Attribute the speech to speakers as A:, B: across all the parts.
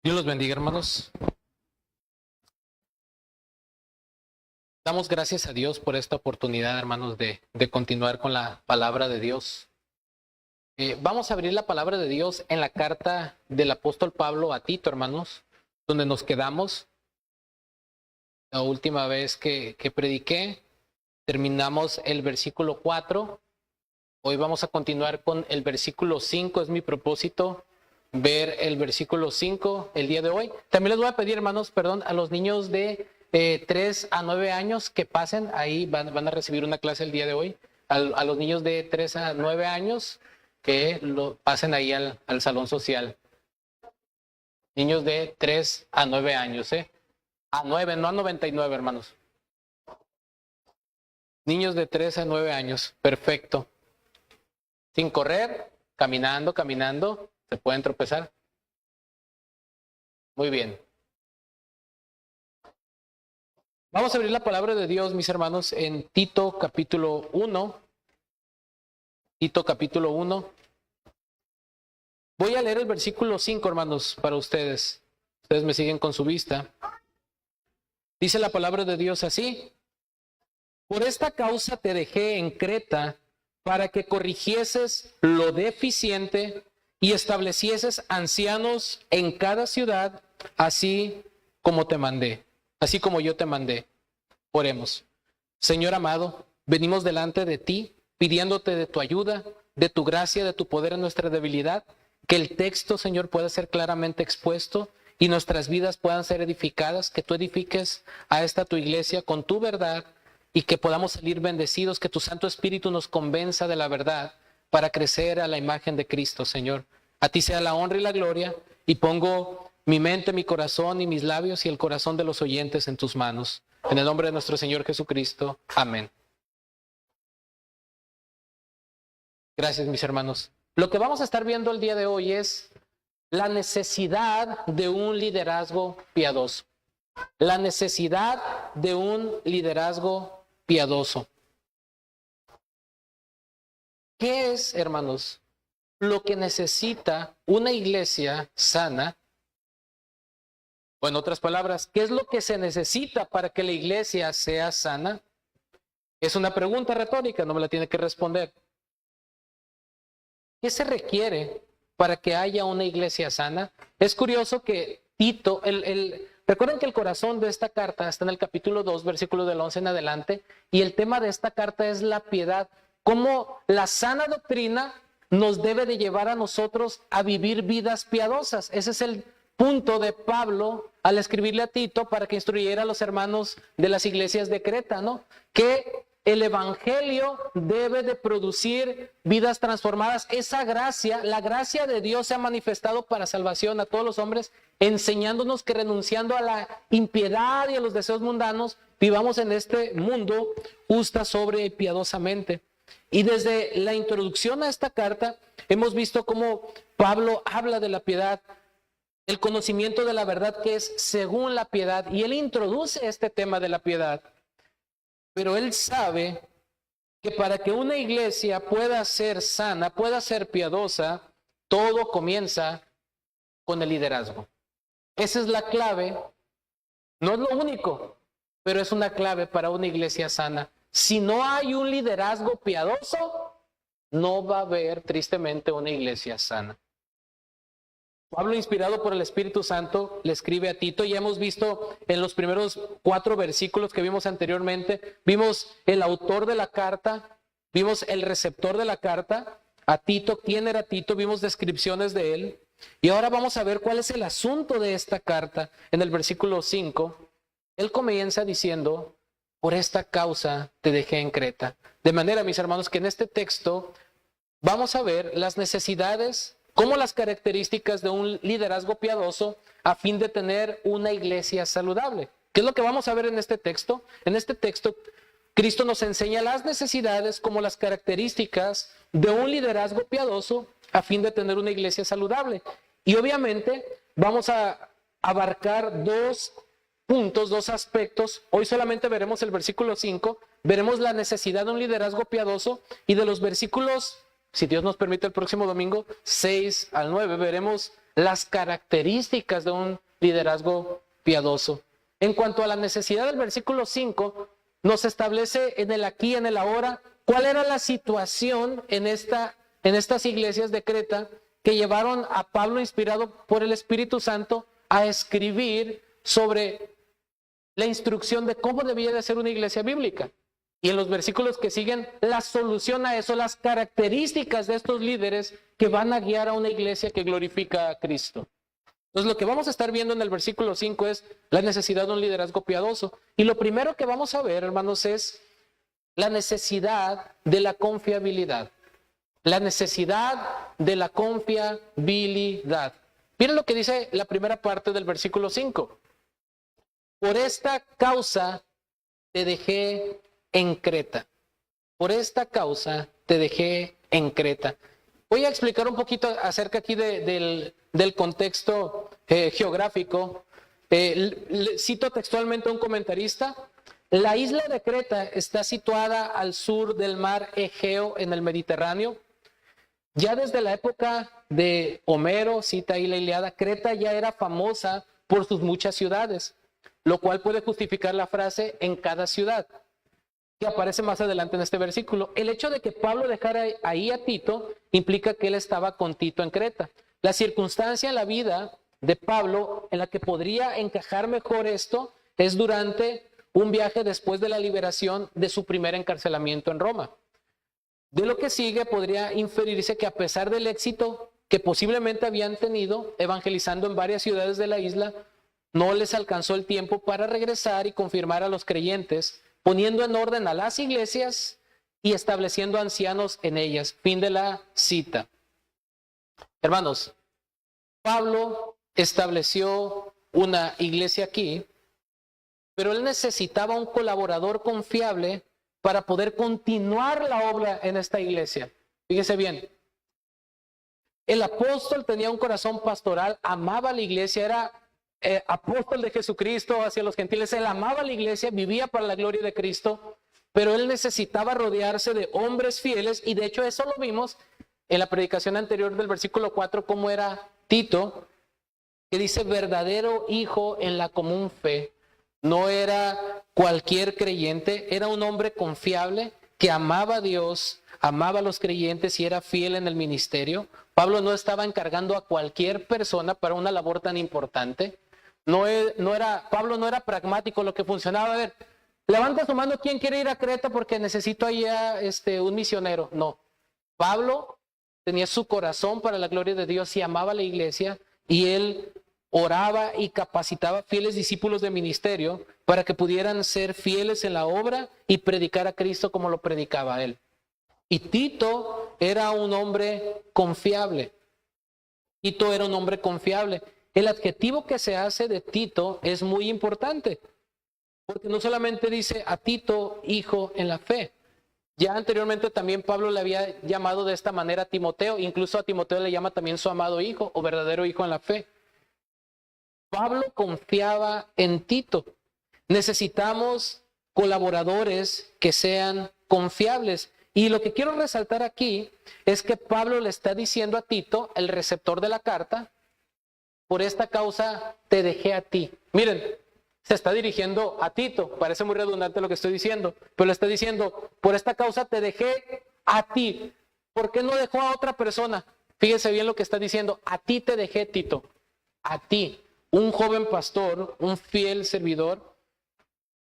A: Dios los bendiga, hermanos. Damos gracias a Dios por esta oportunidad, hermanos, de continuar con la palabra de Dios. Vamos a abrir la palabra de Dios en la carta del apóstol Pablo a Tito, hermanos, donde nos quedamos. La última vez que prediqué, terminamos el versículo 4. Hoy vamos a continuar con el versículo 5. Es mi propósito ver el versículo 5 el día de hoy. También les voy a pedir, hermanos, perdón, a los niños de 3 a 9 años que pasen. Ahí van a recibir una clase el día de hoy. A los niños de 3 a 9 años que pasen ahí al salón social. Niños de 3 a 9 años, A 9, no a 99, hermanos. Niños de 3 a 9 años. Perfecto. Sin correr, caminando. ¿Se pueden tropezar? Muy bien. Vamos a abrir la palabra de Dios, mis hermanos, en Tito capítulo 1. Tito capítulo 1. Voy a leer el versículo 5, hermanos, para ustedes. Ustedes me siguen con su vista. Dice la palabra de Dios así: por esta causa te dejé en Creta, para que corrigieses lo deficiente y establecieses ancianos en cada ciudad, así como yo te mandé. Oremos. Señor amado, venimos delante de ti, pidiéndote de tu ayuda, de tu gracia, de tu poder en nuestra debilidad, que el texto, Señor, pueda ser claramente expuesto y nuestras vidas puedan ser edificadas, que tú edifiques a esta tu iglesia con tu verdad y que podamos salir bendecidos, que tu Santo Espíritu nos convenza de la verdad para crecer a la imagen de Cristo, Señor. A ti sea la honra y la gloria, y pongo mi mente, mi corazón y mis labios y el corazón de los oyentes en tus manos. En el nombre de nuestro Señor Jesucristo. Amén. Gracias, mis hermanos. Lo que vamos a estar viendo el día de hoy es la necesidad de un liderazgo piadoso. La necesidad de un liderazgo piadoso. ¿Qué es, hermanos, lo que necesita una iglesia sana? O en otras palabras, ¿qué es lo que se necesita para que la iglesia sea sana? Es una pregunta retórica, no me la tiene que responder. ¿Qué se requiere para que haya una iglesia sana? Es curioso que Tito, recuerden que el corazón de esta carta está en el capítulo 2, versículo del 11 en adelante, y el tema de esta carta es la piedad. Cómo la sana doctrina nos debe de llevar a nosotros a vivir vidas piadosas. Ese es el punto de Pablo al escribirle a Tito para que instruyera a los hermanos de las iglesias de Creta, ¿no? Que el evangelio debe de producir vidas transformadas. Esa gracia, la gracia de Dios se ha manifestado para salvación a todos los hombres, enseñándonos que renunciando a la impiedad y a los deseos mundanos, vivamos en este mundo justa, sobria y piadosamente. Y desde la introducción a esta carta hemos visto cómo Pablo habla de la piedad, el conocimiento de la verdad que es según la piedad, y él introduce este tema de la piedad. Pero él sabe que para que una iglesia pueda ser sana, pueda ser piadosa, todo comienza con el liderazgo. Esa es la clave, no es lo único, pero es una clave para una iglesia sana. Si no hay un liderazgo piadoso, no va a haber tristemente una iglesia sana. Pablo, inspirado por el Espíritu Santo, le escribe a Tito. Ya hemos visto en los primeros 4 versículos que vimos anteriormente, vimos el autor de la carta, vimos el receptor de la carta, a Tito, quién era Tito, vimos descripciones de él. Y ahora vamos a ver cuál es el asunto de esta carta. En el versículo 5, él comienza diciendo: por esta causa te dejé en Creta. De manera, mis hermanos, que en este texto vamos a ver las necesidades, como las características de un liderazgo piadoso a fin de tener una iglesia saludable. ¿Qué es lo que vamos a ver en este texto? En este texto, Cristo nos enseña las necesidades como las características de un liderazgo piadoso a fin de tener una iglesia saludable. Y obviamente vamos a abarcar 2 puntos, 2 aspectos. Hoy solamente veremos el versículo 5, veremos la necesidad de un liderazgo piadoso, y de los versículos, si Dios nos permite, el próximo domingo 6 al 9, veremos las características de un liderazgo piadoso. En cuanto a la necesidad del versículo 5, nos establece en el aquí, en el ahora, cuál era la situación en estas iglesias de Creta que llevaron a Pablo, inspirado por el Espíritu Santo, a escribir sobre la instrucción de cómo debía de ser una iglesia bíblica. Y en los versículos que siguen, la solución a eso, las características de estos líderes que van a guiar a una iglesia que glorifica a Cristo. Entonces, lo que vamos a estar viendo en el versículo 5 es la necesidad de un liderazgo piadoso. Y lo primero que vamos a ver, hermanos, es la necesidad de la confiabilidad. La necesidad de la confiabilidad. Miren lo que dice la primera parte del versículo 5. Por esta causa te dejé en Creta. Por esta causa te dejé en Creta. Voy a explicar un poquito acerca aquí del contexto geográfico. Cito textualmente a un comentarista. La isla de Creta está situada al sur del mar Egeo en el Mediterráneo. Ya desde la época de Homero, cita ahí la Ilíada, Creta ya era famosa por sus muchas ciudades, lo cual puede justificar la frase en cada ciudad, que aparece más adelante en este versículo. El hecho de que Pablo dejara ahí a Tito implica que él estaba con Tito en Creta. La circunstancia en la vida de Pablo en la que podría encajar mejor esto es durante un viaje después de la liberación de su primer encarcelamiento en Roma. De lo que sigue podría inferirse que a pesar del éxito que posiblemente habían tenido evangelizando en varias ciudades de la isla, no les alcanzó el tiempo para regresar y confirmar a los creyentes, poniendo en orden a las iglesias y estableciendo ancianos en ellas. Fin de la cita. Hermanos, Pablo estableció una iglesia aquí, pero él necesitaba un colaborador confiable para poder continuar la obra en esta iglesia. Fíjese bien, el apóstol tenía un corazón pastoral, amaba a la iglesia, era apóstol de Jesucristo hacia los gentiles, él amaba a la iglesia, vivía para la gloria de Cristo, pero él necesitaba rodearse de hombres fieles, y de hecho eso lo vimos en la predicación anterior del versículo 4, como era Tito, que dice verdadero hijo en la común fe. No era cualquier creyente, era un hombre confiable que amaba a Dios, amaba a los creyentes y era fiel en el ministerio. Pablo no estaba encargando a cualquier persona para una labor tan importante. Pablo no era pragmático, lo que funcionaba. A ver, levanta su mano, ¿quién quiere ir a Creta porque necesito allá un misionero? No, Pablo tenía su corazón para la gloria de Dios y amaba a la iglesia, y él oraba y capacitaba fieles discípulos de ministerio para que pudieran ser fieles en la obra y predicar a Cristo como lo predicaba él. Y Tito era un hombre confiable. Tito era un hombre confiable. El adjetivo que se hace de Tito es muy importante, porque no solamente dice a Tito, hijo en la fe. Ya anteriormente también Pablo le había llamado de esta manera a Timoteo, incluso a Timoteo le llama también su amado hijo o verdadero hijo en la fe. Pablo confiaba en Tito. Necesitamos colaboradores que sean confiables. Y lo que quiero resaltar aquí es que Pablo le está diciendo a Tito, el receptor de la carta, por esta causa te dejé a ti. Miren, se está dirigiendo a Tito. Parece muy redundante lo que estoy diciendo, pero le está diciendo, por esta causa te dejé a ti. ¿Por qué no dejó a otra persona? Fíjense bien lo que está diciendo. A ti te dejé, Tito. A ti. Un joven pastor, un fiel servidor.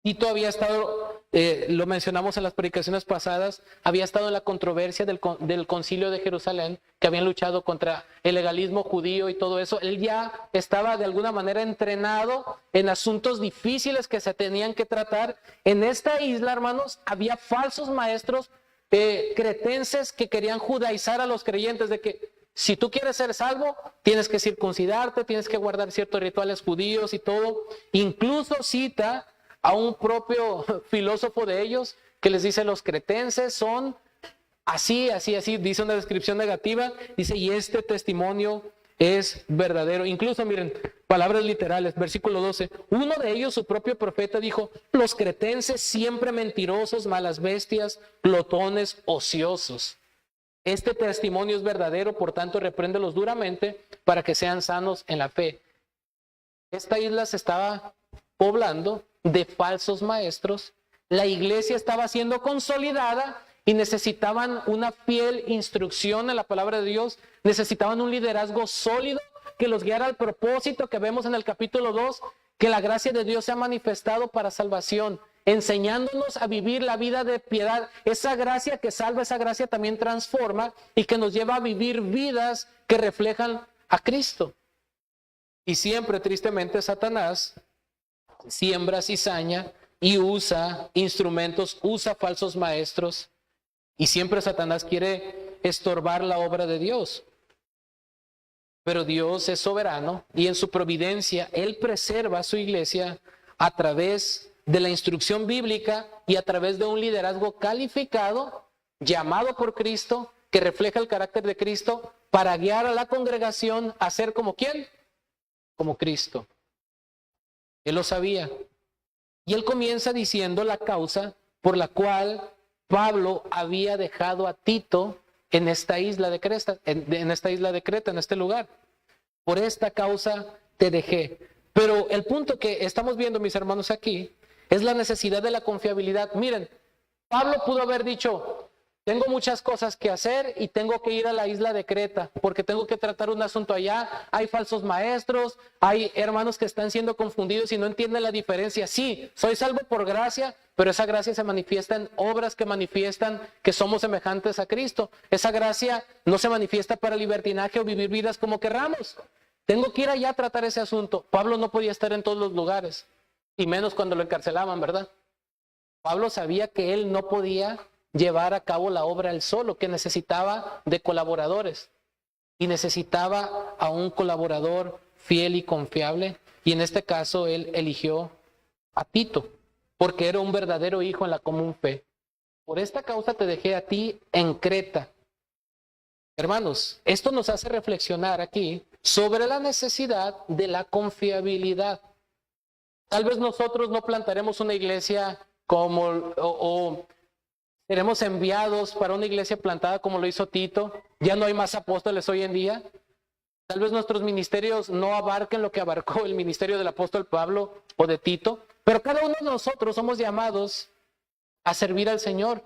A: Tito había estado, lo mencionamos en las predicaciones pasadas, había estado en la controversia del concilio de Jerusalén, que habían luchado contra el legalismo judío y todo eso. Él ya estaba de alguna manera entrenado en asuntos difíciles que se tenían que tratar. En esta isla, hermanos, había falsos maestros cretenses que querían judaizar a los creyentes, de que si tú quieres ser salvo, tienes que circuncidarte, tienes que guardar ciertos rituales judíos y todo. Incluso cita a un propio filósofo de ellos que les dice, los cretenses son así, así, así. Dice una descripción negativa, dice, y este testimonio es verdadero. Incluso, miren, palabras literales, versículo 12. Uno de ellos, su propio profeta, dijo, los cretenses siempre mentirosos, malas bestias, glotones, ociosos. Este testimonio es verdadero, por tanto, repréndelos duramente para que sean sanos en la fe. Esta isla se estaba poblando de falsos maestros. La iglesia estaba siendo consolidada y necesitaban una fiel instrucción en la palabra de Dios. Necesitaban un liderazgo sólido que los guiara al propósito que vemos en el capítulo 2, que la gracia de Dios se ha manifestado para salvación, enseñándonos a vivir la vida de piedad. Esa gracia que salva, esa gracia también transforma y que nos lleva a vivir vidas que reflejan a Cristo. Y siempre, tristemente, Satanás siembra cizaña y usa instrumentos, usa falsos maestros, y siempre Satanás quiere estorbar la obra de Dios. Pero Dios es soberano y en su providencia Él preserva a su iglesia a través de la instrucción bíblica y a través de un liderazgo calificado, llamado por Cristo, que refleja el carácter de Cristo, para guiar a la congregación a ser como ¿quién? Como Cristo. Él lo sabía. Y él comienza diciendo la causa por la cual Pablo había dejado a Tito en esta isla de Creta, en este lugar. Por esta causa te dejé. Pero el punto que estamos viendo, mis hermanos, aquí, es la necesidad de la confiabilidad. Miren, Pablo pudo haber dicho, tengo muchas cosas que hacer y tengo que ir a la isla de Creta porque tengo que tratar un asunto allá. Hay falsos maestros, hay hermanos que están siendo confundidos y no entienden la diferencia. Sí, soy salvo por gracia, pero esa gracia se manifiesta en obras que manifiestan que somos semejantes a Cristo. Esa gracia no se manifiesta para libertinaje o vivir vidas como querramos. Tengo que ir allá a tratar ese asunto. Pablo no podía estar en todos los lugares, y menos cuando lo encarcelaban, ¿verdad? Pablo sabía que él no podía llevar a cabo la obra él solo, que necesitaba de colaboradores y necesitaba a un colaborador fiel y confiable, y en este caso él eligió a Tito porque era un verdadero hijo en la común fe. Por esta causa te dejé a ti en Creta. Hermanos, esto nos hace reflexionar aquí sobre la necesidad de la confiabilidad. Tal vez nosotros no plantaremos una iglesia como o seremos enviados para una iglesia plantada como lo hizo Tito. Ya no hay más apóstoles hoy en día. Tal vez nuestros ministerios no abarquen lo que abarcó el ministerio del apóstol Pablo o de Tito, pero cada uno de nosotros somos llamados a servir al Señor,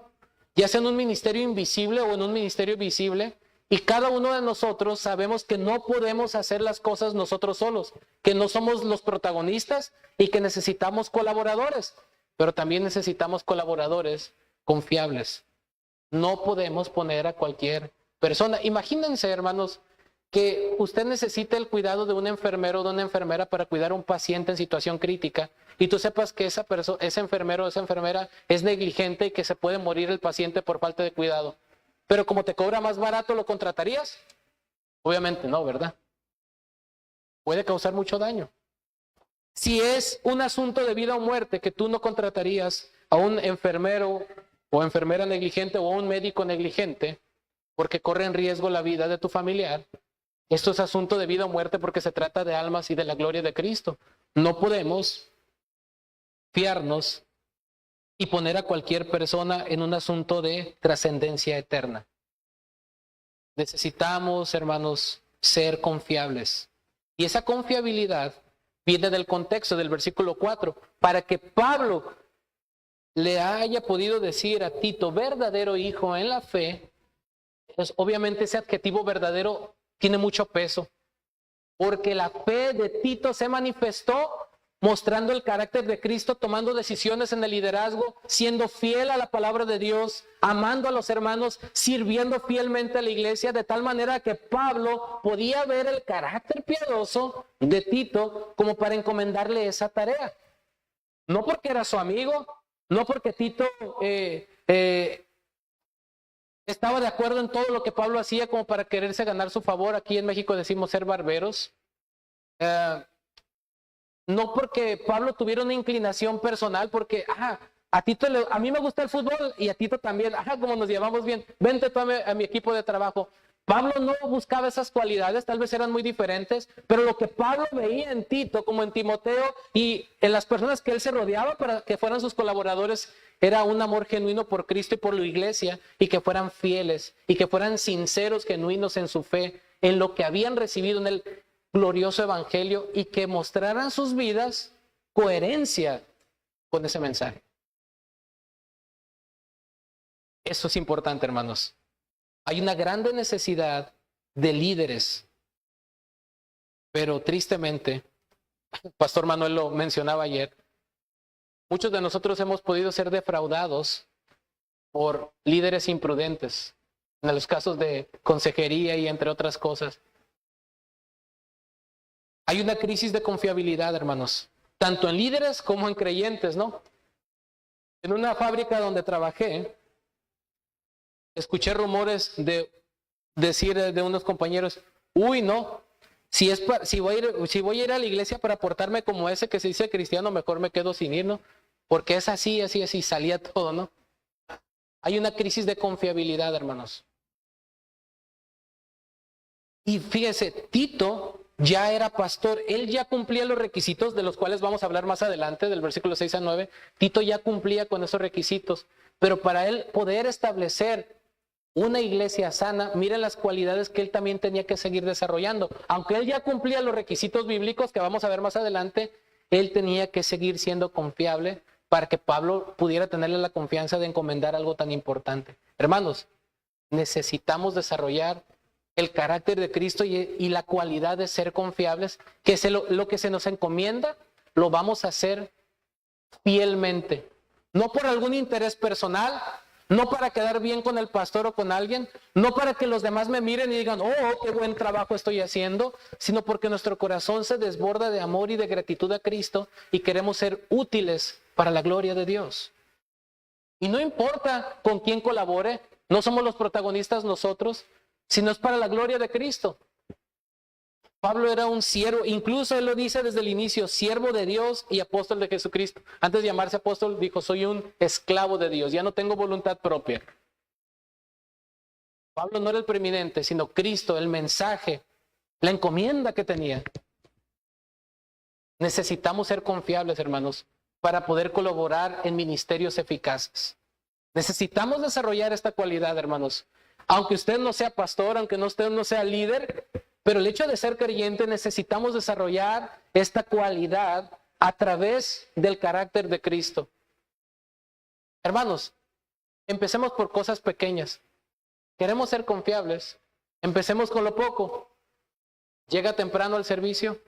A: ya sea en un ministerio invisible o en un ministerio visible, y cada uno de nosotros sabemos que no podemos hacer las cosas nosotros solos, que no somos los protagonistas y que necesitamos colaboradores, pero también necesitamos colaboradores confiables. No podemos poner a cualquier persona. Imagínense, hermanos, que usted necesita el cuidado de un enfermero o de una enfermera para cuidar a un paciente en situación crítica, y tú sepas que ese enfermero o esa enfermera es negligente y que se puede morir el paciente por falta de cuidado. Pero como te cobra más barato, ¿lo contratarías? Obviamente no, ¿verdad? Puede causar mucho daño. Si es un asunto de vida o muerte, que tú no contratarías a un enfermero o enfermera negligente o a un médico negligente porque corre en riesgo la vida de tu familiar. Esto es asunto de vida o muerte porque se trata de almas y de la gloria de Cristo. No podemos fiarnos y poner a cualquier persona en un asunto de trascendencia eterna. Necesitamos, hermanos, ser confiables. Y esa confiabilidad viene del contexto del versículo 4. Para que Pablo le haya podido decir a Tito, verdadero hijo en la fe, pues obviamente ese adjetivo verdadero tiene mucho peso, porque la fe de Tito se manifestó mostrando el carácter de Cristo, tomando decisiones en el liderazgo, siendo fiel a la palabra de Dios, amando a los hermanos, sirviendo fielmente a la iglesia, de tal manera que Pablo podía ver el carácter piadoso de Tito como para encomendarle esa tarea. No porque era su amigo, no porque Tito estaba de acuerdo en todo lo que Pablo hacía como para quererse ganar su favor. Aquí en México decimos ser barberos. No porque Pablo tuviera una inclinación personal, porque a Tito a mí me gusta el fútbol y a Tito también, como nos llevamos bien, vente tú a mi equipo de trabajo. Pablo no buscaba esas cualidades, tal vez eran muy diferentes, pero lo que Pablo veía en Tito, como en Timoteo y en las personas que él se rodeaba para que fueran sus colaboradores, era un amor genuino por Cristo y por la iglesia, y que fueran fieles y que fueran sinceros, genuinos en su fe, en lo que habían recibido en el glorioso evangelio, y que mostraran sus vidas coherencia con ese mensaje. Eso es importante, hermanos. Hay una grande necesidad de líderes, pero tristemente, Pastor Manuel lo mencionaba ayer, muchos de nosotros hemos podido ser defraudados por líderes imprudentes, en los casos de consejería y entre otras cosas. Hay una crisis de confiabilidad, hermanos, tanto en líderes como en creyentes, ¿no? En una fábrica donde trabajé, escuché rumores de decir de unos compañeros, uy, no, si voy a ir a la iglesia para portarme como ese que se dice cristiano, mejor me quedo sin ir, ¿no? Porque es así, salía todo, ¿no? Hay una crisis de confiabilidad, hermanos. Y fíjese, Tito ya era pastor, él ya cumplía los requisitos de los cuales vamos a hablar más adelante, del versículo 6 a 9. Tito ya cumplía con esos requisitos, pero para él poder establecer una iglesia sana, miren las cualidades que él también tenía que seguir desarrollando. Aunque él ya cumplía los requisitos bíblicos que vamos a ver más adelante, él tenía que seguir siendo confiable para que Pablo pudiera tenerle la confianza de encomendar algo tan importante. Hermanos, necesitamos desarrollar el carácter de Cristo y la cualidad de ser confiables, que lo que se nos encomienda lo vamos a hacer fielmente, no por algún interés personal, no para quedar bien con el pastor o con alguien, no para que los demás me miren y digan, oh, qué buen trabajo estoy haciendo, sino porque nuestro corazón se desborda de amor y de gratitud a Cristo y queremos ser útiles para la gloria de Dios. Y no importa con quién colabore, no somos los protagonistas nosotros, sino es para la gloria de Cristo. Pablo era un siervo, incluso él lo dice desde el inicio, siervo de Dios y apóstol de Jesucristo. Antes de llamarse apóstol, dijo, soy un esclavo de Dios, ya no tengo voluntad propia. Pablo no era el preeminente, sino Cristo, el mensaje, la encomienda que tenía. Necesitamos ser confiables, hermanos, para poder colaborar en ministerios eficaces. Necesitamos desarrollar esta cualidad, hermanos. Aunque usted no sea pastor, aunque usted no sea líder, pero el hecho de ser creyente necesitamos desarrollar esta cualidad a través del carácter de Cristo. Hermanos, empecemos por cosas pequeñas. Queremos ser confiables. Empecemos con lo poco. Llega temprano al servicio.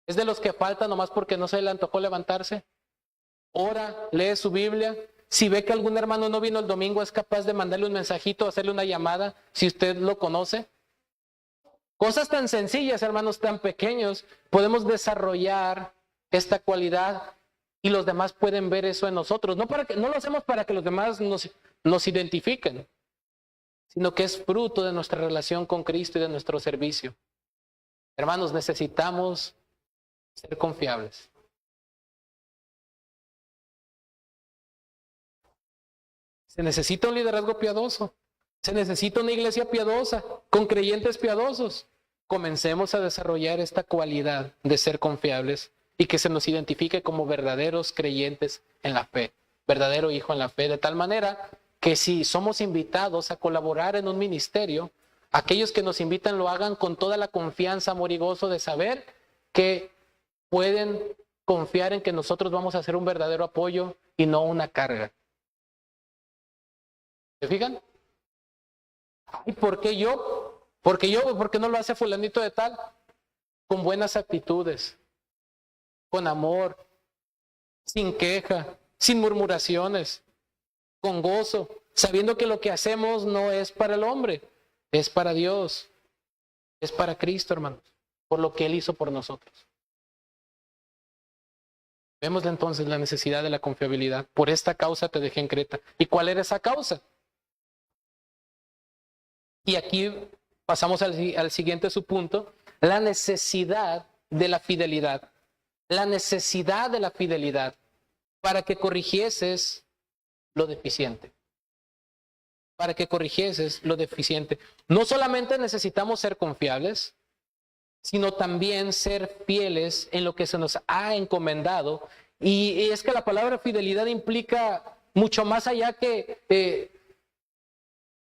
A: Es de los que falta nomás porque no se le antojó levantarse. Ora, lee su Biblia. Si ve que algún hermano no vino el domingo, es capaz de mandarle un mensajito, hacerle una llamada, si usted lo conoce. Cosas tan sencillas, hermanos, tan pequeños, podemos desarrollar esta cualidad y los demás pueden ver eso en nosotros. No lo hacemos para que los demás nos identifiquen, sino que es fruto de nuestra relación con Cristo y de nuestro servicio. Hermanos, necesitamos ser confiables. Se necesita un liderazgo piadoso. Se necesita una iglesia piadosa, con creyentes piadosos. Comencemos a desarrollar esta cualidad de ser confiables y que se nos identifique como verdaderos creyentes en la fe, verdadero hijo en la fe, de tal manera que si somos invitados a colaborar en un ministerio, aquellos que nos invitan lo hagan con toda la confianza, amor y gozo de saber que pueden confiar en que nosotros vamos a ser un verdadero apoyo y no una carga. ¿Se fijan? Ay, ¿por qué yo? ¿Por qué no lo hace fulanito de tal? Con buenas actitudes, con amor, sin queja, sin murmuraciones, con gozo, sabiendo que lo que hacemos no es para el hombre, es para Dios, es para Cristo, hermanos, por lo que Él hizo por nosotros. Vemos entonces la necesidad de la confiabilidad. Por esta causa te dejé en Creta. ¿Y cuál era esa causa? Y aquí pasamos al siguiente subpunto, la necesidad de la fidelidad. La necesidad de la fidelidad para que corrigieses lo deficiente. para que corrigieses lo deficiente. No solamente necesitamos ser confiables, sino también ser fieles en lo que se nos ha encomendado. Y es que la palabra fidelidad implica mucho más allá que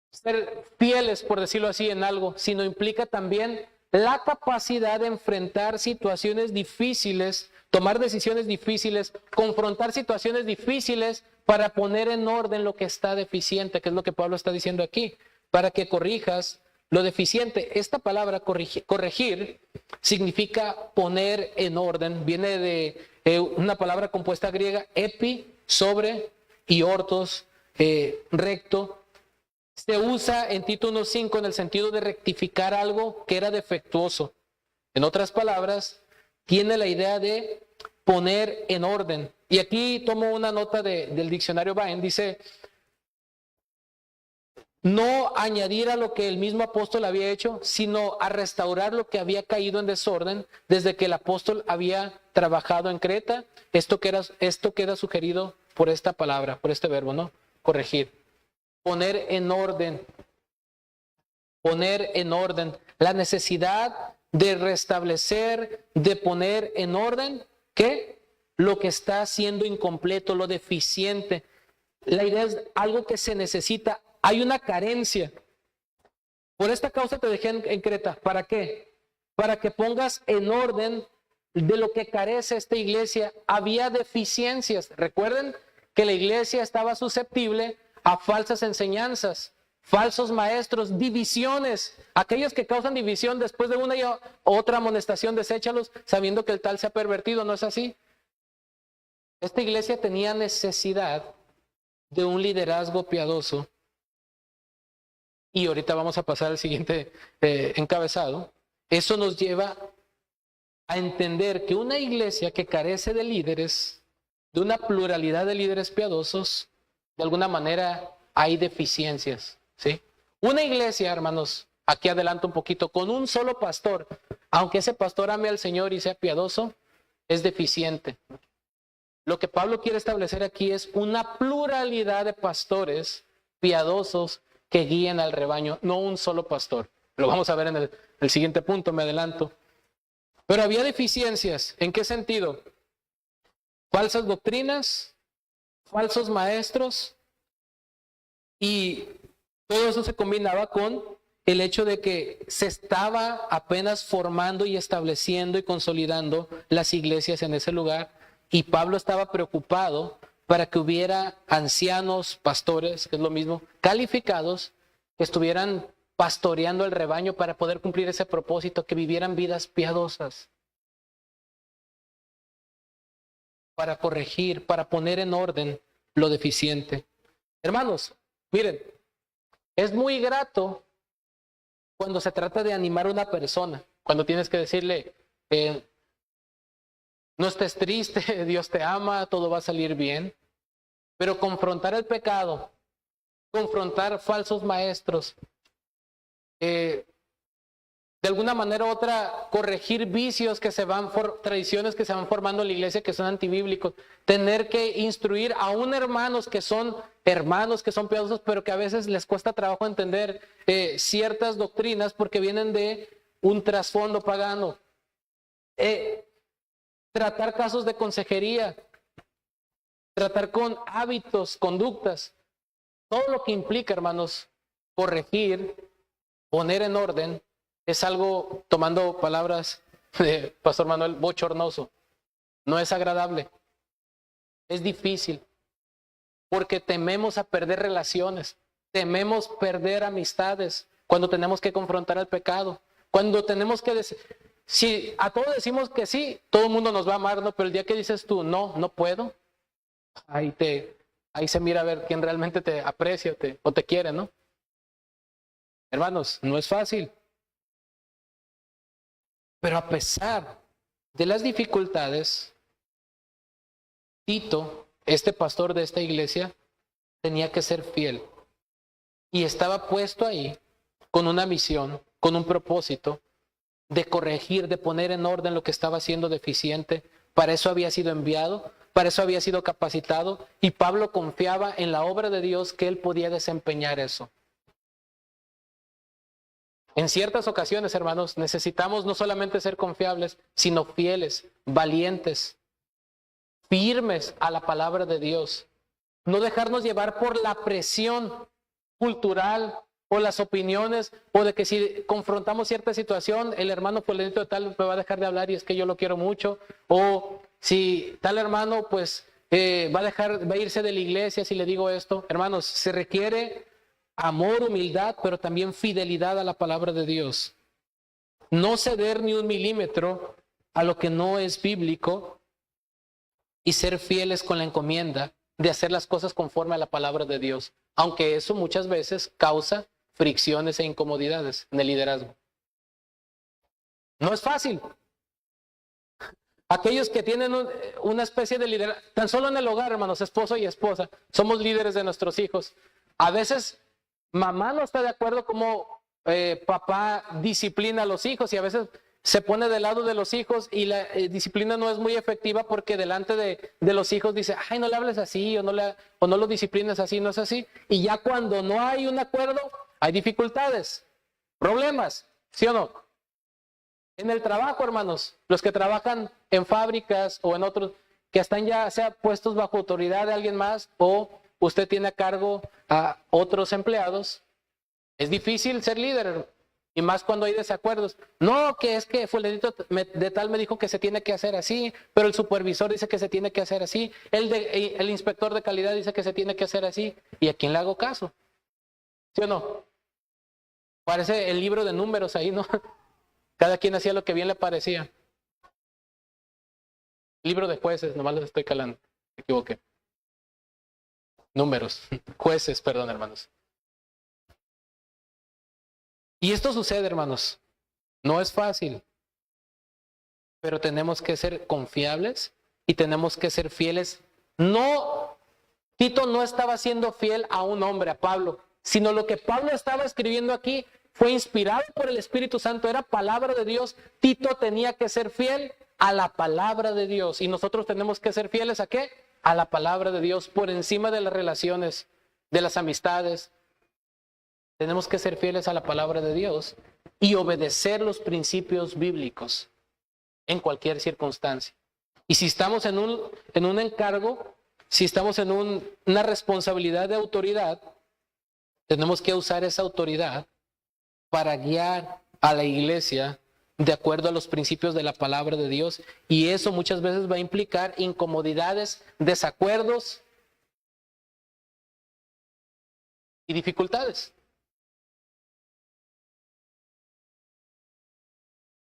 A: ser fieles, por decirlo así, en algo, sino implica también la capacidad de enfrentar situaciones difíciles, tomar decisiones difíciles, confrontar situaciones difíciles para poner en orden lo que está deficiente, que es lo que Pablo está diciendo aquí, para que corrijas lo deficiente. Esta palabra corregir significa poner en orden, viene de una palabra compuesta griega, epi, sobre, y ortos, recto. Se usa en Tito 1:5 en el sentido de rectificar algo que era defectuoso. En otras palabras, tiene la idea de poner en orden. Y aquí tomo una nota del diccionario Baen, dice, no añadir a lo que el mismo apóstol había hecho, sino a restaurar lo que había caído en desorden desde que el apóstol había trabajado en Creta. Esto queda sugerido por esta palabra, por este verbo, ¿no? Corregir. Poner en orden. Poner en orden. La necesidad de restablecer, de poner en orden, ¿qué? Lo que está siendo incompleto, lo deficiente. La idea es algo que se necesita. Hay una carencia. Por esta causa te dejé en Creta. ¿Para qué? Para que pongas en orden de lo que carece esta iglesia. Había deficiencias. Recuerden que la iglesia estaba susceptible a falsas enseñanzas, falsos maestros, divisiones. Aquellos que causan división después de una y otra amonestación, deséchalos, sabiendo que el tal se ha pervertido. ¿No es así? Esta iglesia tenía necesidad de un liderazgo piadoso. Y ahorita vamos a pasar al siguiente encabezado. Eso nos lleva a entender que una iglesia que carece de líderes, de una pluralidad de líderes piadosos, de alguna manera hay deficiencias, ¿sí? Una iglesia, hermanos, aquí adelanto un poquito, con un solo pastor, aunque ese pastor ame al Señor y sea piadoso, es deficiente. Lo que Pablo quiere establecer aquí es una pluralidad de pastores piadosos que guíen al rebaño, no un solo pastor. Lo vamos a ver en el siguiente punto, me adelanto. Pero había deficiencias. ¿En qué sentido? Falsas doctrinas, falsos maestros, y todo eso se combinaba con el hecho de que se estaba apenas formando y estableciendo y consolidando las iglesias en ese lugar, y Pablo estaba preocupado para que hubiera ancianos, pastores, que es lo mismo, calificados, que estuvieran pastoreando el rebaño para poder cumplir ese propósito, que vivieran vidas piadosas, para corregir, para poner en orden lo deficiente. Hermanos, miren, es muy grato cuando se trata de animar a una persona, cuando tienes que decirle, no estés triste, Dios te ama, todo va a salir bien. Pero confrontar el pecado, confrontar falsos maestros, de alguna manera u otra corregir vicios que se van, tradiciones que se van formando en la iglesia que son antibíblicos, tener que instruir aún hermanos que son piadosos, pero que a veces les cuesta trabajo entender ciertas doctrinas porque vienen de un trasfondo pagano. Tratar casos de consejería, tratar con hábitos, conductas, todo lo que implica, hermanos, corregir, poner en orden, es algo, tomando palabras de Pastor Manuel, bochornoso. No es agradable, es difícil, porque tememos a perder relaciones, tememos perder amistades cuando tenemos que confrontar el pecado, cuando tenemos que decir, si a todos decimos que sí, todo el mundo nos va a amar, ¿no? Pero el día que dices tú, no puedo, ahí se mira a ver quién realmente te aprecia o te quiere, ¿no? Hermanos, no es fácil. Pero a pesar de las dificultades, Tito, este pastor de esta iglesia, tenía que ser fiel. Y estaba puesto ahí con una misión, con un propósito de corregir, de poner en orden lo que estaba siendo deficiente. Para eso había sido enviado, para eso había sido capacitado, y Pablo confiaba en la obra de Dios que él podía desempeñar eso. En ciertas ocasiones, hermanos, necesitamos no solamente ser confiables, sino fieles, valientes, firmes a la palabra de Dios. No dejarnos llevar por la presión cultural o las opiniones, o de que si confrontamos cierta situación, el hermano fulanito de tal me va a dejar de hablar y es que yo lo quiero mucho, o si tal hermano pues va a irse de la iglesia si le digo esto. Hermanos, se requiere amor, humildad, pero también fidelidad a la palabra de Dios. No ceder ni un milímetro a lo que no es bíblico y ser fieles con la encomienda de hacer las cosas conforme a la palabra de Dios, aunque eso muchas veces causa fricciones e incomodidades en el liderazgo. No es fácil. Aquellos que tienen una especie de liderazgo, tan solo en el hogar, hermanos, esposo y esposa, somos líderes de nuestros hijos. A veces mamá no está de acuerdo cómo papá disciplina a los hijos, y a veces se pone del lado de los hijos y la disciplina no es muy efectiva porque delante de los hijos dice, ay, no le hables así, o no lo disciplines así, no es así. Y ya cuando no hay un acuerdo, hay dificultades, problemas, ¿sí o no? En el trabajo, hermanos, los que trabajan en fábricas o en otros, que están ya sea puestos bajo autoridad de alguien más, o usted tiene a cargo a otros empleados, es difícil ser líder, y más cuando hay desacuerdos. No, que es que fulanito de tal me dijo que se tiene que hacer así, pero el supervisor dice que se tiene que hacer así, el inspector de calidad dice que se tiene que hacer así, ¿y a quién le hago caso? ¿Sí o no? Parece el libro de Números ahí, ¿no? Cada quien hacía lo que bien le parecía. Libro de Jueces, nomás los estoy calando, me equivoqué. Números, Jueces, perdón, hermanos. Y esto sucede, hermanos. No es fácil, pero tenemos que ser confiables y tenemos que ser fieles. No, Tito no estaba siendo fiel a un hombre, a Pablo, sino lo que Pablo estaba escribiendo aquí fue inspirado por el Espíritu Santo, era palabra de Dios. Tito tenía que ser fiel a la palabra de Dios, y nosotros tenemos que ser fieles ¿a qué? A la palabra de Dios, por encima de las relaciones, de las amistades. Tenemos que ser fieles a la palabra de Dios y obedecer los principios bíblicos en cualquier circunstancia. Y si estamos en un encargo, si estamos en una responsabilidad de autoridad, tenemos que usar esa autoridad para guiar a la iglesia de acuerdo a los principios de la palabra de Dios. Y eso muchas veces va a implicar incomodidades, desacuerdos y dificultades.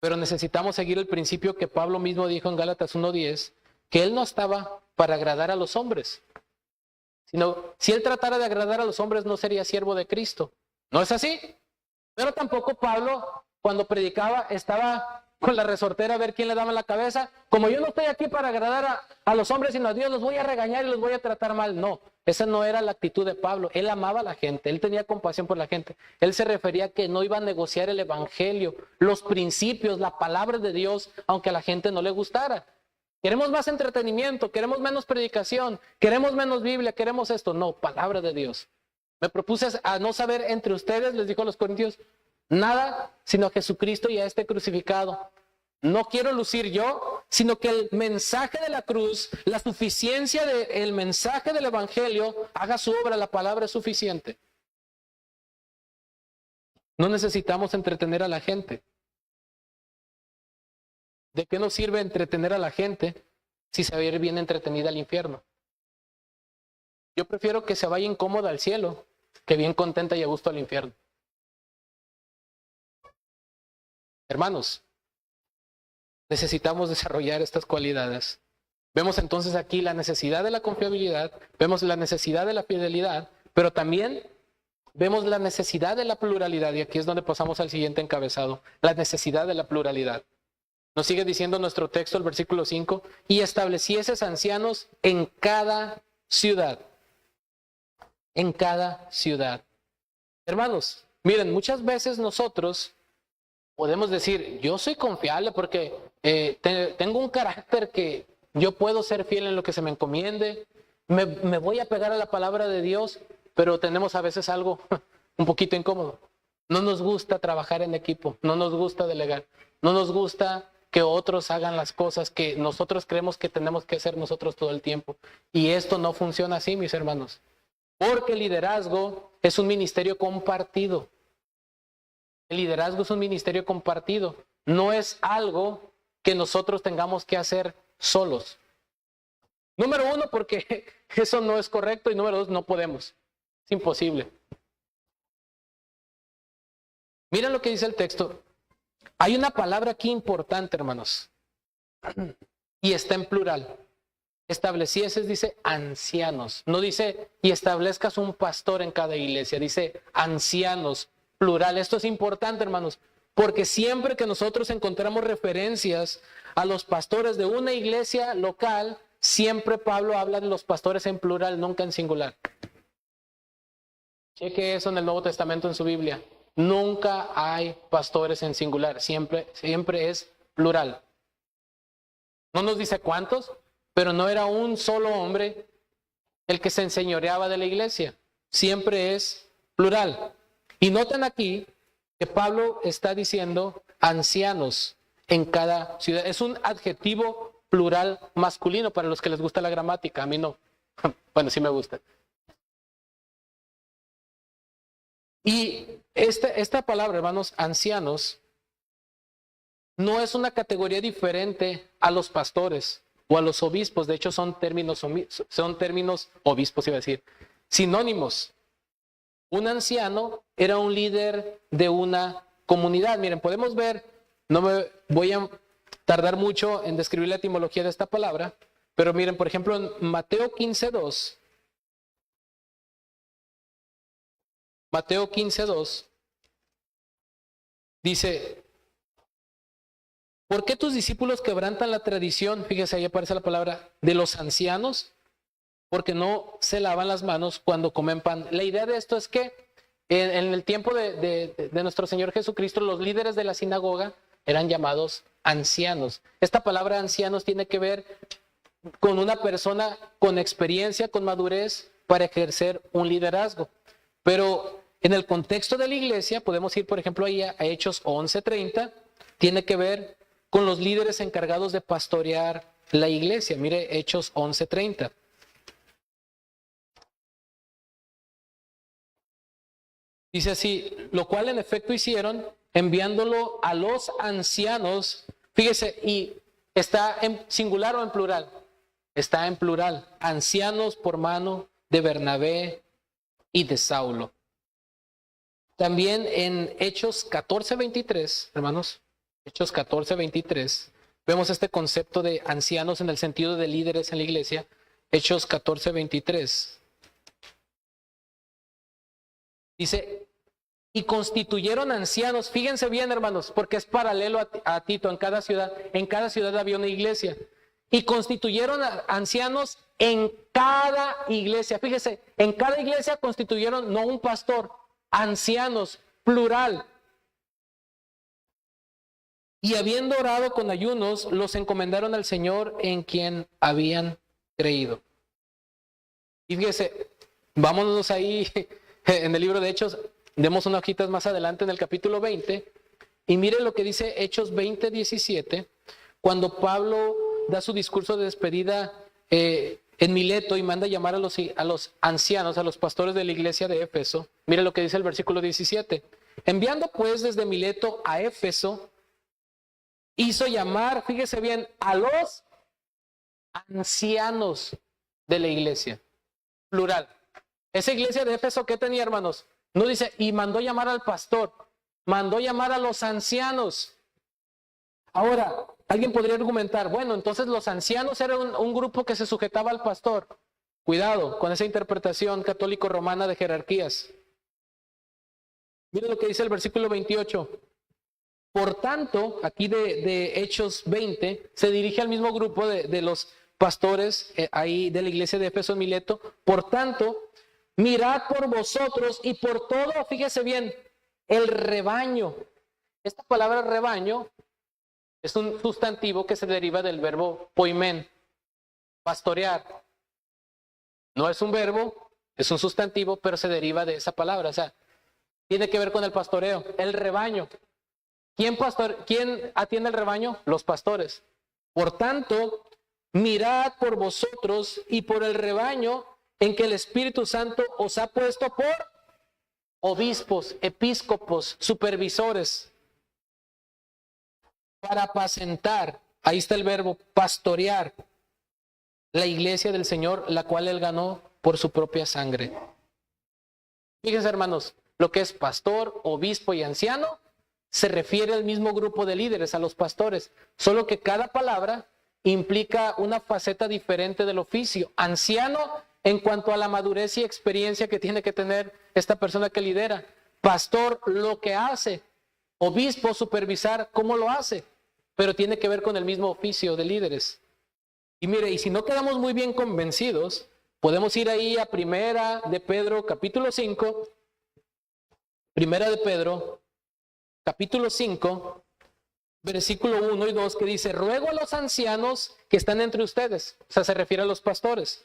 A: Pero necesitamos seguir el principio que Pablo mismo dijo en Gálatas 1:10, que él no estaba para agradar a los hombres, sino si él tratara de agradar a los hombres no sería siervo de Cristo. ¿No es así? Pero tampoco Pablo, cuando predicaba, estaba con la resortera a ver quién le daba en la cabeza. Como yo no estoy aquí para agradar a los hombres, sino a Dios, los voy a regañar y los voy a tratar mal. No, esa no era la actitud de Pablo. Él amaba a la gente, él tenía compasión por la gente. Él se refería a que no iba a negociar el evangelio, los principios, la palabra de Dios, aunque a la gente no le gustara. Queremos más entretenimiento, queremos menos predicación, queremos menos Biblia, queremos esto. No, palabra de Dios. Me propuse a no saber entre ustedes, les dijo a los corintios, nada sino a Jesucristo y a este crucificado. No quiero lucir yo, sino que el mensaje de la cruz, la suficiencia del mensaje del evangelio haga su obra. La palabra es suficiente. No necesitamos entretener a la gente. ¿De qué nos sirve entretener a la gente si se va a ir bien entretenida al infierno? Yo prefiero que se vaya incómoda al cielo que bien contenta y a gusto al infierno. Hermanos, necesitamos desarrollar estas cualidades. Vemos entonces aquí la necesidad de la confiabilidad, vemos la necesidad de la fidelidad, pero también vemos la necesidad de la pluralidad, y aquí es donde pasamos al siguiente encabezado, la necesidad de la pluralidad. Nos sigue diciendo nuestro texto, el versículo 5, y establecieses ancianos en cada ciudad. En cada ciudad. Hermanos, miren, muchas veces nosotros podemos decir, yo soy confiable porque tengo un carácter que yo puedo ser fiel en lo que se me encomiende, me voy a pegar a la palabra de Dios, pero tenemos a veces algo un poquito incómodo. No nos gusta trabajar en equipo, no nos gusta delegar, no nos gusta que otros hagan las cosas que nosotros creemos que tenemos que hacer nosotros todo el tiempo. Y esto no funciona así, mis hermanos, porque el liderazgo es un ministerio compartido. El liderazgo es un ministerio compartido, no es algo que nosotros tengamos que hacer solos. Número uno, porque eso no es correcto, y número dos, no podemos. Es imposible. Mira lo que dice el texto. Hay una palabra aquí importante, hermanos, y está en plural. Establecieses, dice ancianos. No dice y establezcas un pastor en cada iglesia, dice ancianos, plural. Esto es importante, hermanos, porque siempre que nosotros encontramos referencias a los pastores de una iglesia local, siempre Pablo habla de los pastores en plural, nunca en singular. Cheque eso en el Nuevo Testamento en su Biblia. Nunca hay pastores en singular, siempre es plural. No nos dice cuántos, pero no era un solo hombre el que se enseñoreaba de la iglesia. Siempre es plural. Y noten aquí que Pablo está diciendo ancianos en cada ciudad. Es un adjetivo plural masculino para los que les gusta la gramática. A mí no. Bueno, sí me gusta. Y esta palabra, hermanos, ancianos, no es una categoría diferente a los pastores o a los obispos. De hecho, son términos obispos, iba a decir, sinónimos. Un anciano era un líder de una comunidad. Miren, podemos ver, no me voy a tardar mucho en describir la etimología de esta palabra, pero miren, por ejemplo, en Mateo 15:2, Mateo 15:2 dice, ¿por qué tus discípulos quebrantan la tradición? Fíjese, ahí aparece la palabra de los ancianos, porque no se lavan las manos cuando comen pan. La idea de esto es que en el tiempo de nuestro Señor Jesucristo, los líderes de la sinagoga eran llamados ancianos. Esta palabra ancianos tiene que ver con una persona con experiencia, con madurez para ejercer un liderazgo. Pero en el contexto de la iglesia, podemos ir, por ejemplo, ahí a Hechos 11:30, tiene que ver con los líderes encargados de pastorear la iglesia. Mire Hechos 11:30. Dice así, lo cual en efecto hicieron, enviándolo a los ancianos. Fíjese, y está en singular o en plural. Está en plural. Ancianos por mano de Bernabé y de Saulo. También en Hechos 14:23, hermanos, Hechos 14:23, vemos este concepto de ancianos en el sentido de líderes en la iglesia. Hechos 14:23. Dice, y constituyeron ancianos. Fíjense bien, hermanos, porque es paralelo a Tito. En cada ciudad había una iglesia. Y constituyeron ancianos en cada iglesia. Fíjese, en cada iglesia constituyeron no un pastor, ancianos, plural. Y habiendo orado con ayunos, los encomendaron al Señor en quien habían creído. Y fíjese, vámonos ahí en el libro de Hechos, demos unas hojitas más adelante en el capítulo 20, y mire lo que dice Hechos 20:17, cuando Pablo da su discurso de despedida en Mileto y manda llamar a los ancianos, a los pastores de la iglesia de Éfeso. Mire lo que dice el versículo 17. Enviando pues desde Mileto a Éfeso, hizo llamar, fíjese bien, a los ancianos de la iglesia, plural. Esa iglesia de Éfeso, ¿qué tenía, hermanos? No dice, y mandó llamar al pastor, mandó llamar a los ancianos. Ahora, alguien podría argumentar, bueno, entonces los ancianos eran un grupo que se sujetaba al pastor. Cuidado con esa interpretación católico-romana de jerarquías. Miren lo que dice el versículo 28. Por tanto, aquí de Hechos 20, se dirige al mismo grupo de los pastores ahí de la iglesia de Éfeso en Mileto. Por tanto, mirad por vosotros y por todo, fíjese bien, el rebaño. Esta palabra rebaño es un sustantivo que se deriva del verbo poimen, pastorear. No es un verbo, es un sustantivo, pero se deriva de esa palabra. O sea, Tiene que ver con el pastoreo, el rebaño. ¿Quién atiende el rebaño? Los pastores. Por tanto, mirad por vosotros y por el rebaño en que el Espíritu Santo os ha puesto por obispos, episcopos, supervisores, para apacentar, ahí está el verbo, pastorear la iglesia del Señor, la cual Él ganó por su propia sangre. Fíjense, hermanos, lo que es pastor, obispo y anciano se refiere al mismo grupo de líderes, a los pastores, solo que cada palabra implica una faceta diferente del oficio. Anciano en cuanto a la madurez y experiencia que tiene que tener esta persona que lidera. Pastor, lo que hace. Obispo, supervisar, cómo lo hace. Pero tiene que ver con el mismo oficio de líderes. Y mire, y si no quedamos muy bien convencidos, podemos ir ahí a Primera de Pedro, capítulo 5. Primera de Pedro, capítulo 5, versículo 1 y 2, que dice: ruego a los ancianos que están entre ustedes, o sea, se refiere a los pastores,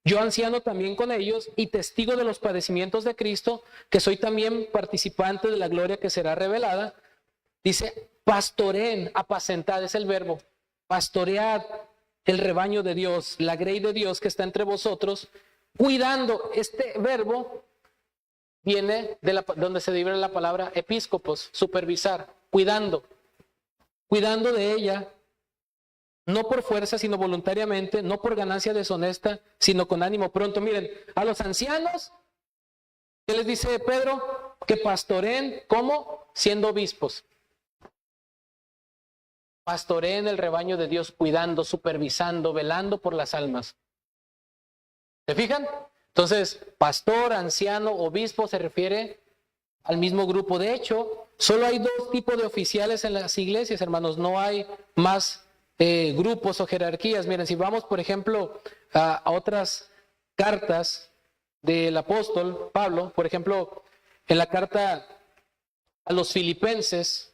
A: yo anciano también con ellos y testigo de los padecimientos de Cristo, que soy también participante de la gloria que será revelada. Dice, pastoreen, apacentad, es el verbo, pastoread el rebaño de Dios, la grey de Dios que está entre vosotros, cuidando. Este verbo viene de donde se deriva la palabra episcopos, supervisar, cuidando de ella, no por fuerza, sino voluntariamente, no por ganancia deshonesta, sino con ánimo pronto. Miren, a los ancianos, ¿qué les dice Pedro? Que pastoreen, ¿cómo? Siendo obispos. Pastoreen el rebaño de Dios, cuidando, supervisando, velando por las almas. ¿Se fijan? Entonces, pastor, anciano, obispo se refiere al mismo grupo. De hecho, solo hay dos tipos de oficiales en las iglesias, hermanos. No hay más grupos o jerarquías. Miren, si vamos, por ejemplo, a otras cartas del apóstol Pablo, por ejemplo, en la carta a los Filipenses,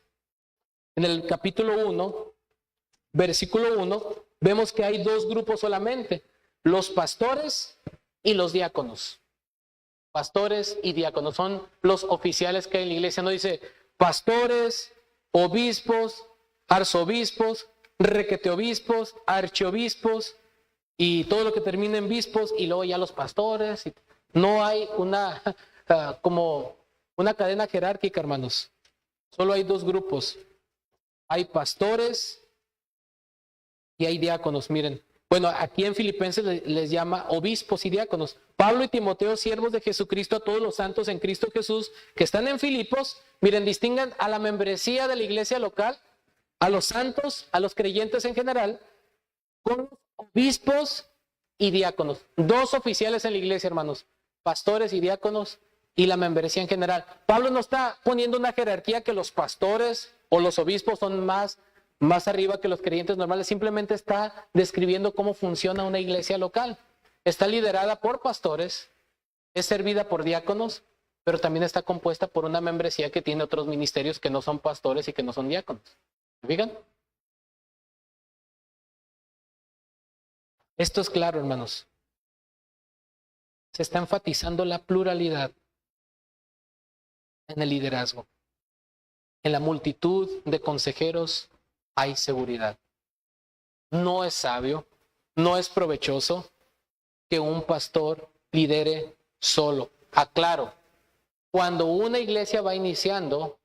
A: en el capítulo 1, versículo 1, vemos que hay dos grupos solamente: los pastores y los diáconos. Pastores y diáconos son los oficiales que hay en la iglesia. No dice pastores, obispos, arzobispos, requeteobispos, archiobispos y todo lo que termina en bispos, y luego ya los pastores. No hay como una cadena jerárquica, hermanos. Solo hay dos grupos. Hay pastores y hay diáconos. Miren, bueno, aquí en Filipenses les llama obispos y diáconos. Pablo y Timoteo, siervos de Jesucristo, a todos los santos en Cristo Jesús que están en Filipos. Miren, distingan a la membresía de la iglesia local, a los santos, a los creyentes en general, con obispos y diáconos. Dos oficiales en la iglesia, hermanos: pastores y diáconos, y la membresía en general. Pablo no está poniendo una jerarquía que los pastores o los obispos son más arriba que los creyentes normales. Simplemente está describiendo cómo funciona una iglesia local. Está liderada por pastores, es servida por diáconos, pero también está compuesta por una membresía que tiene otros ministerios que no son pastores y que no son diáconos. ¿Se fijan? Esto es claro, hermanos. Se está enfatizando la pluralidad en el liderazgo. En la multitud de consejeros hay seguridad. No es sabio, no es provechoso que un pastor lidere solo. Aclaro, cuando una iglesia va iniciando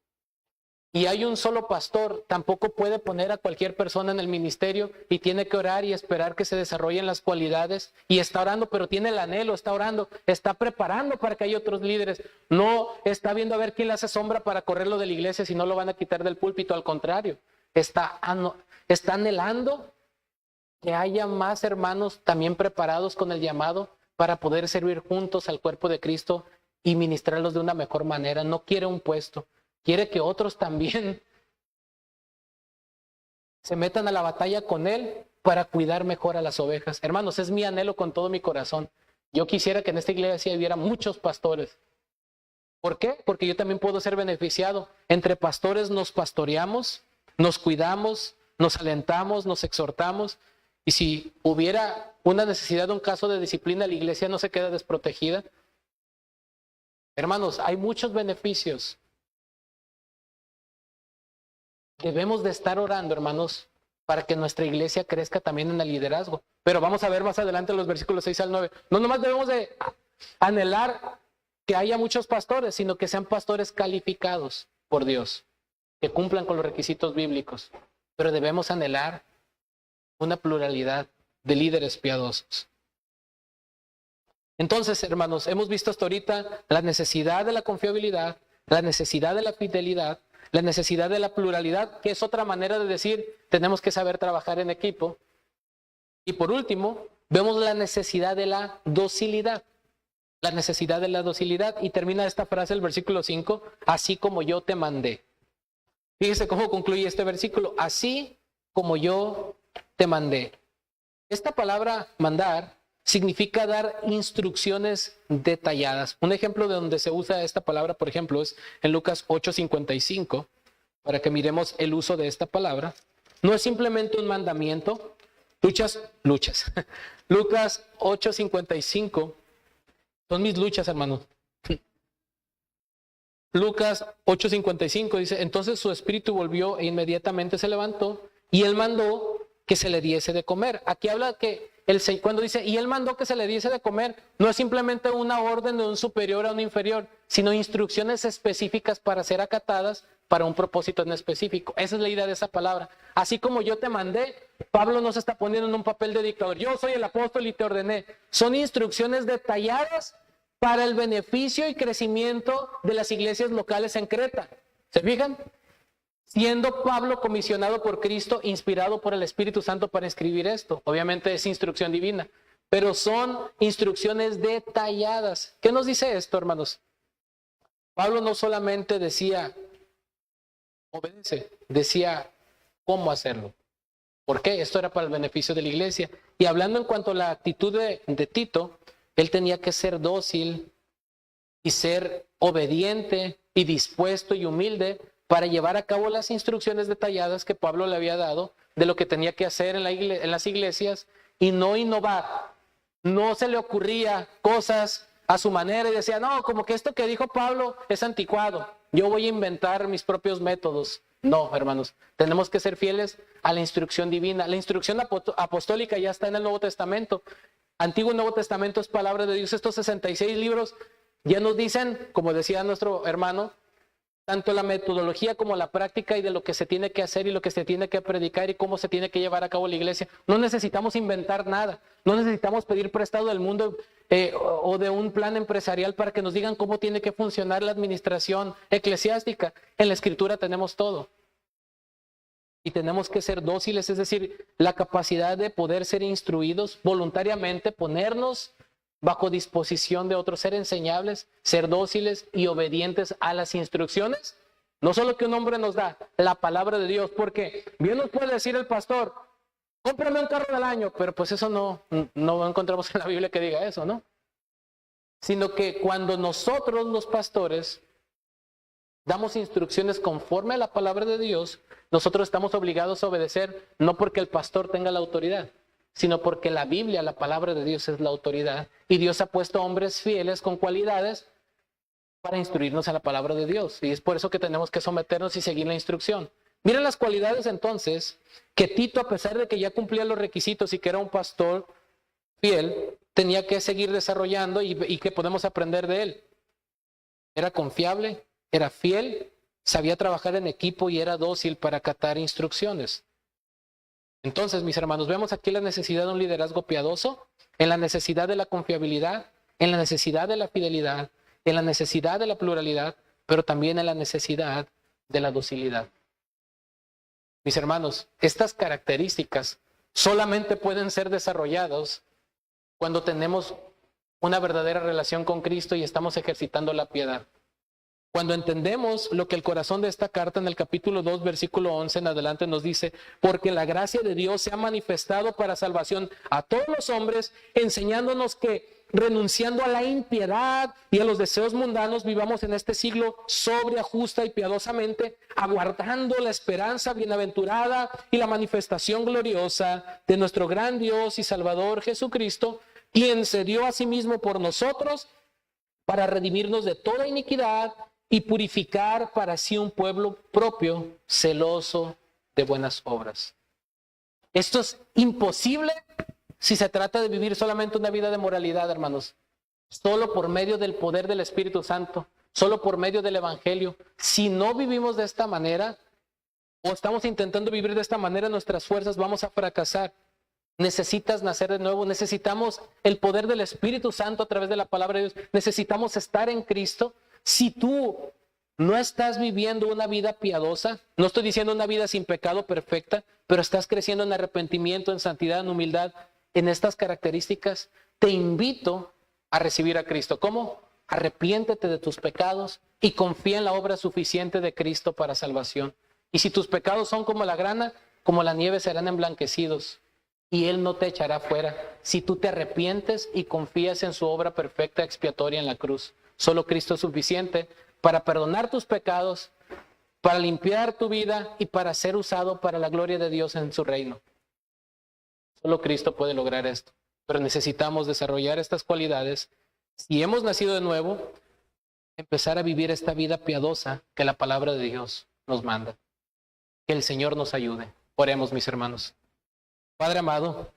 A: y hay un solo pastor, tampoco puede poner a cualquier persona en el ministerio y tiene que orar y esperar que se desarrollen las cualidades, y está orando, pero tiene el anhelo, está orando, está preparando para que haya otros líderes. No está viendo a ver quién le hace sombra para correrlo de la iglesia si no lo van a quitar del púlpito. Al contrario, está anhelando que haya más hermanos también preparados con el llamado para poder servir juntos al cuerpo de Cristo y ministrarlos de una mejor manera. No quiere un puesto, quiere que otros también se metan a la batalla con él para cuidar mejor a las ovejas. Hermanos, es mi anhelo con todo mi corazón. Yo quisiera que en esta iglesia hubiera muchos pastores. ¿Por qué? Porque yo también puedo ser beneficiado. Entre pastores nos pastoreamos, nos cuidamos, nos alentamos, nos exhortamos. Y si hubiera una necesidad, un caso de disciplina, la iglesia no se queda desprotegida. Hermanos, hay muchos beneficios. Debemos de estar orando, hermanos, para que nuestra iglesia crezca también en el liderazgo. Pero vamos a ver más adelante los versículos 6 al 9. No nomás debemos de anhelar que haya muchos pastores, sino que sean pastores calificados por Dios, que cumplan con los requisitos bíblicos. Pero debemos anhelar una pluralidad de líderes piadosos. Entonces, hermanos, hemos visto hasta ahorita la necesidad de la confiabilidad, la necesidad de la fidelidad, la necesidad de la pluralidad, que es otra manera de decir, tenemos que saber trabajar en equipo. Y por último, vemos la necesidad de la docilidad. La necesidad de la docilidad. Y termina esta frase, el versículo 5, así como yo te mandé. Fíjese cómo concluye este versículo, así como yo te mandé. Esta palabra mandar significa dar instrucciones detalladas. Un ejemplo de donde se usa esta palabra, por ejemplo, es en Lucas 8:55, para que miremos el uso de esta palabra. No es simplemente un mandamiento. Lucas 8:55 son mis luchas, hermanos. Lucas 8:55 dice, entonces su espíritu volvió e inmediatamente se levantó y él mandó que se le diese de comer. Aquí habla que cuando dice, y él mandó que se le diese de comer, no es simplemente una orden de un superior a un inferior, sino instrucciones específicas para ser acatadas para un propósito en específico. Esa es la idea de esa palabra. Así como yo te mandé, Pablo no se está poniendo en un papel de dictador. Yo soy el apóstol y te ordené. Son instrucciones detalladas para el beneficio y crecimiento de las iglesias locales en Creta. ¿Se fijan? Siendo Pablo comisionado por Cristo, inspirado por el Espíritu Santo para escribir esto. Obviamente es instrucción divina, pero son instrucciones detalladas. ¿Qué nos dice esto, hermanos? Pablo no solamente decía, obedece, decía cómo hacerlo. ¿Por qué? Esto era para el beneficio de la iglesia. Y hablando en cuanto a la actitud de Tito, él tenía que ser dócil y ser obediente y dispuesto y humilde para llevar a cabo las instrucciones detalladas que Pablo le había dado de lo que tenía que hacer en las iglesias y no innovar. No se le ocurría cosas a su manera y decía, no, como que esto que dijo Pablo es anticuado, yo voy a inventar mis propios métodos. No, hermanos, tenemos que ser fieles a la instrucción divina. La instrucción apostólica ya está en el Nuevo Testamento. Antiguo y Nuevo Testamento es palabra de Dios. Estos 66 libros ya nos dicen, como decía nuestro hermano, tanto la metodología como la práctica y de lo que se tiene que hacer y lo que se tiene que predicar y cómo se tiene que llevar a cabo la iglesia. No necesitamos inventar nada, no necesitamos pedir prestado del mundo o de un plan empresarial para que nos digan cómo tiene que funcionar la administración eclesiástica. En la Escritura tenemos todo. Y tenemos que ser dóciles, es decir, la capacidad de poder ser instruidos voluntariamente, ponernos bajo disposición de otros, ser enseñables, ser dóciles y obedientes a las instrucciones. No solo que un hombre nos da, la palabra de Dios, porque bien nos puede decir el pastor, cómprame un carro del año, pero pues eso no encontramos en la Biblia que diga eso, ¿no? Sino que cuando nosotros los pastores damos instrucciones conforme a la palabra de Dios, nosotros estamos obligados a obedecer, no porque el pastor tenga la autoridad, sino porque la Biblia, la palabra de Dios es la autoridad. Y Dios ha puesto hombres fieles con cualidades para instruirnos a la palabra de Dios. Y es por eso que tenemos que someternos y seguir la instrucción. Miren las cualidades entonces que Tito, a pesar de que ya cumplía los requisitos y que era un pastor fiel, tenía que seguir desarrollando y que podemos aprender de él. Era confiable, era fiel, sabía trabajar en equipo y era dócil para acatar instrucciones. Entonces, mis hermanos, vemos aquí la necesidad de un liderazgo piadoso, en la necesidad de la confiabilidad, en la necesidad de la fidelidad, en la necesidad de la pluralidad, pero también en la necesidad de la docilidad. Mis hermanos, estas características solamente pueden ser desarrolladas cuando tenemos una verdadera relación con Cristo y estamos ejercitando la piedad. Cuando entendemos lo que el corazón de esta carta en el capítulo 2, versículo 11 en adelante nos dice, porque la gracia de Dios se ha manifestado para salvación a todos los hombres, enseñándonos que renunciando a la impiedad y a los deseos mundanos, vivamos en este siglo sobria, justa y piadosamente, aguardando la esperanza bienaventurada y la manifestación gloriosa de nuestro gran Dios y Salvador Jesucristo, quien se dio a sí mismo por nosotros para redimirnos de toda iniquidad y purificar para sí un pueblo propio, celoso de buenas obras. Esto es imposible si se trata de vivir solamente una vida de moralidad, hermanos. Solo por medio del poder del Espíritu Santo, solo por medio del Evangelio. Si no vivimos de esta manera, o estamos intentando vivir de esta manera, nuestras fuerzas vamos a fracasar. Necesitas nacer de nuevo, necesitamos el poder del Espíritu Santo a través de la palabra de Dios, necesitamos estar en Cristo. Si tú no estás viviendo una vida piadosa, no estoy diciendo una vida sin pecado perfecta, pero estás creciendo en arrepentimiento, en santidad, en humildad, en estas características, te invito a recibir a Cristo. ¿Cómo? Arrepiéntete de tus pecados y confía en la obra suficiente de Cristo para salvación. Y si tus pecados son como la grana, como la nieve serán emblanquecidos. Y Él no te echará fuera si tú te arrepientes y confías en su obra perfecta expiatoria en la cruz. Solo Cristo es suficiente para perdonar tus pecados, para limpiar tu vida y para ser usado para la gloria de Dios en su reino. Solo Cristo puede lograr esto. Pero necesitamos desarrollar estas cualidades. Si hemos nacido de nuevo, empezar a vivir esta vida piadosa que la palabra de Dios nos manda. Que el Señor nos ayude. Oremos, mis hermanos. Padre amado,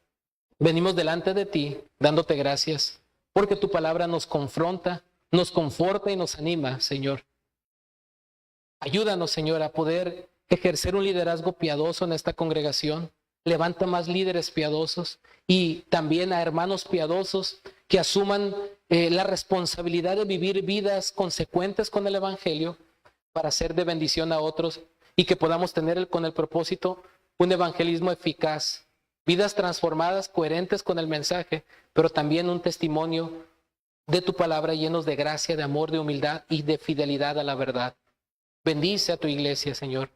A: venimos delante de ti dándote gracias porque tu palabra nos confronta, nos conforta y nos anima, Señor. Ayúdanos, Señor, a poder ejercer un liderazgo piadoso en esta congregación. Levanta más líderes piadosos y también a hermanos piadosos que asuman la responsabilidad de vivir vidas consecuentes con el Evangelio para ser de bendición a otros y que podamos tener con el propósito un evangelismo eficaz. Vidas transformadas, coherentes con el mensaje, pero también un testimonio de tu palabra llenos de gracia, de amor, de humildad y de fidelidad a la verdad. Bendice a tu iglesia, Señor,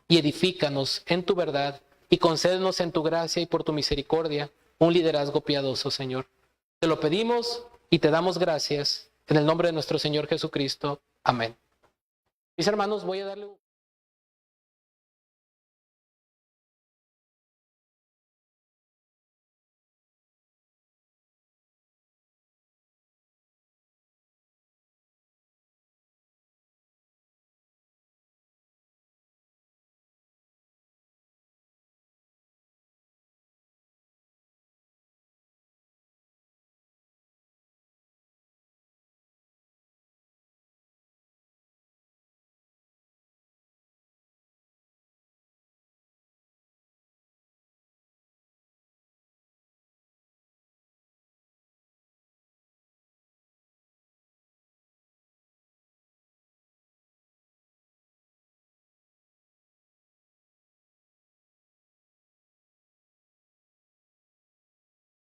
A: y edifícanos en tu verdad y concédenos en tu gracia y por tu misericordia un liderazgo piadoso, Señor. Te lo pedimos y te damos gracias en el nombre de nuestro Señor Jesucristo. Amén. Mis hermanos, voy a darle